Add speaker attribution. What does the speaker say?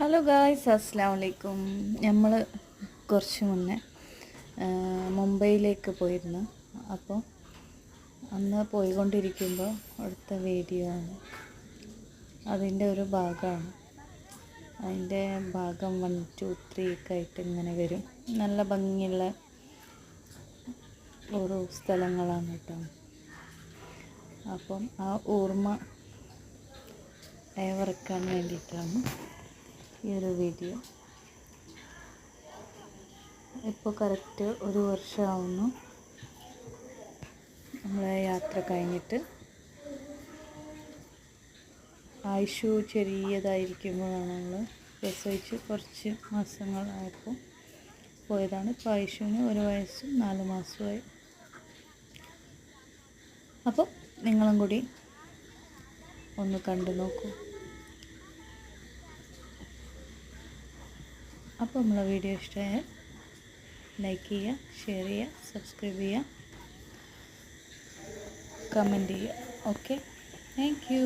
Speaker 1: Hello guys, അസ്സലാമു അലൈക്കും. നമ്മൾ കുറച്ച് മുന്നേ മുംബൈയിലേക്ക് പോയിരുന്നു. അപ്പോൾ അന്ന് പോയിക്കൊണ്ടിരിക്കുമ്പോൾ അടുത്ത വീഡിയോ ആണ്, അതിൻ്റെ ഒരു ഭാഗമാണ്. അതിൻ്റെ ഭാഗം 1, 2, 3 ഒക്കെ ആയിട്ട് ഇങ്ങനെ വരും. നല്ല ഭംഗിയുള്ള ഓരോ സ്ഥലങ്ങളാണ് കേട്ടോ. അപ്പം ആ ഓർമ്മ അയവിറക്കാൻ വേണ്ടിയിട്ടാണ് ഈ ഒരു വീഡിയോ. ഇപ്പോൾ കറക്റ്റ് 1 വർഷമാവുന്നു നമ്മളെ യാത്ര കഴിഞ്ഞിട്ട്. ആയുഷു ചെറിയതായിരിക്കുമ്പോഴാണ് നമ്മൾ പ്രസവിച്ച് കുറച്ച് മാസങ്ങളായപ്പോൾ പോയതാണ്. ഇപ്പോൾ ആയുഷുവിന് 1 വയസ്സും 4 മാസമായി. അപ്പോൾ നിങ്ങളും കൂടി ഒന്ന് കണ്ടു നോക്കൂ. അപ്പോൾ നമ്മളെ വീഡിയോ ഇഷ്ടമായാൽ ലൈക്ക് ചെയ്യുക, ഷെയർ ചെയ്യുക, സബ്സ്ക്രൈബ് ചെയ്യുക, കമൻറ്റ് ചെയ്യുക. Okay, thank you.